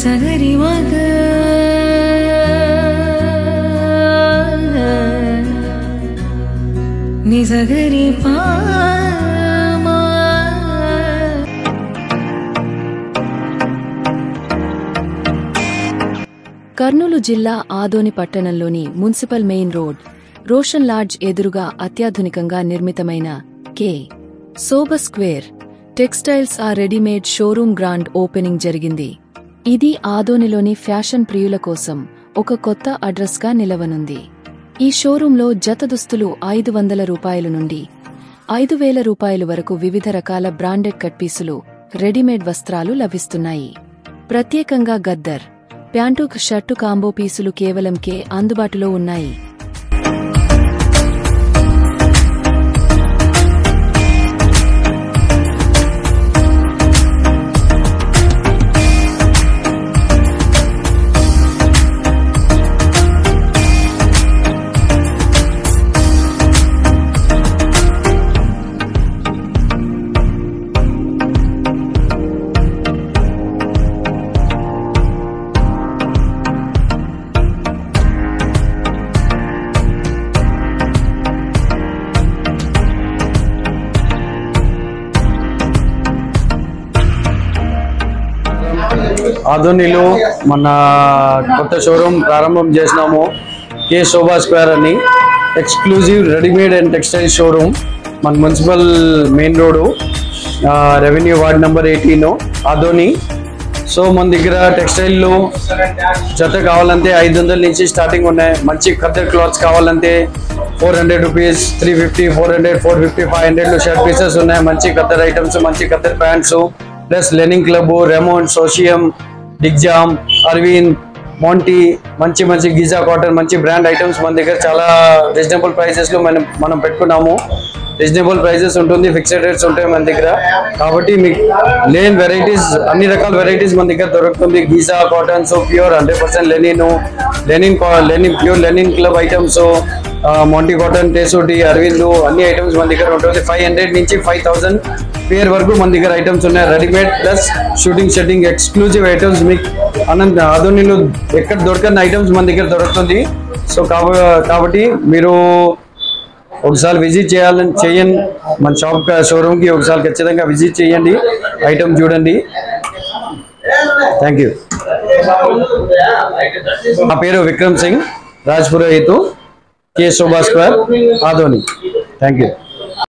సగరి మగ ని సగరి పా కర్నూలు జిల్లా ఆదోని పట్టణంలోని municipal main road Roshan lodge ఎదురుగా అత్యాధునికంగా నిర్మితమైన కే సోబ స్క్వేర్ టెక్స్టైల్స్ ఆ రెడీమేడ్ షోరూమ్ గ్రాండ్ ఓపెనింగ్ జరిగింది. ఇది ఆదోనిలోని ఫ్యాషన్ ప్రియుల కోసం ఒక కొత్త అడ్రస్గా నిలవనుంది. ఈ షోరూంలో జత దుస్తులు 500 రూపాయల నుండి 5,000 రూపాయలు వరకు వివిధ రకాల బ్రాండెడ్ కట్పీసులు, రెడీమేడ్ వస్త్రాలు లభిస్తున్నాయి. ప్రత్యేకంగా గద్దర్ ప్యాంటు షర్టు కాంబో పీసులు కేవలం కే అందుబాటులో ఉన్నాయి. ఆదోనిలో మన కొత్త షోరూమ్ ప్రారంభం చేసినాము. కే శోభా స్క్వేర్ అని exclusive readymade and textile showroom మన municipal main road revenue ward number 18 Adoni. So మన దగ్గర టెక్స్టైల్లో జత కావాలంటే 500 నుంచి స్టార్టింగ్ ఉన్నాయి. మంచి ఖద్దర్ క్లాత్స్ కావాలంటే 400 రూపీస్, 350, 400, 450, 500 షర్ట్ పీసెస్ ఉన్నాయి. మంచి ఖద్దర్ ఐటమ్స్, మంచి khaddar pants, plus linen club, Raymond, సోషియం, డిగ్జామ్, అరవింద్, మోంటీ, మంచి మంచి గిజా కాటన్, మంచి బ్రాండ్ ఐటమ్స్ మన దగ్గర చాలా రీజనబుల్ ప్రైసెస్లో మనం పెట్టుకున్నాము. రీజనబుల్ ప్రైసెస్ ఉంటుంది, ఫిక్స్డ్ రేట్స్ ఉంటాయి మన దగ్గర. కాబట్టి మీకు లేని వెరైటీస్, అన్ని రకాల వెరైటీస్ మన దగ్గర దొరుకుతుంది. Giza cotton, so pure 100% linen pure linen club items, Monti cotton, టేసోటి, అరవింద్, అన్ని ఐటమ్స్ మన దగ్గర ఉంటుంది. 500 నుంచి 5,000 పేర్ వరకు మన దగ్గర ఐటమ్స్ ఉన్నాయి. Readymade plus shooting exclusive items మీకు ఆదోనిలో ఎక్కడ దొరకని ఐటమ్స్ మన దగ్గర దొరుకుతుంది. సో కాబట్టి మీరు ఒకసారి విజిట్ చేయండి మన షాప్ షోరూమ్కి. ఒకసారి ఖచ్చితంగా విజిట్ చేయండి, ఐటమ్ చూడండి. Thank you. నా పేరు Vikram Singh, Rajpurohit, K Shobha square, Adoni. Thank you.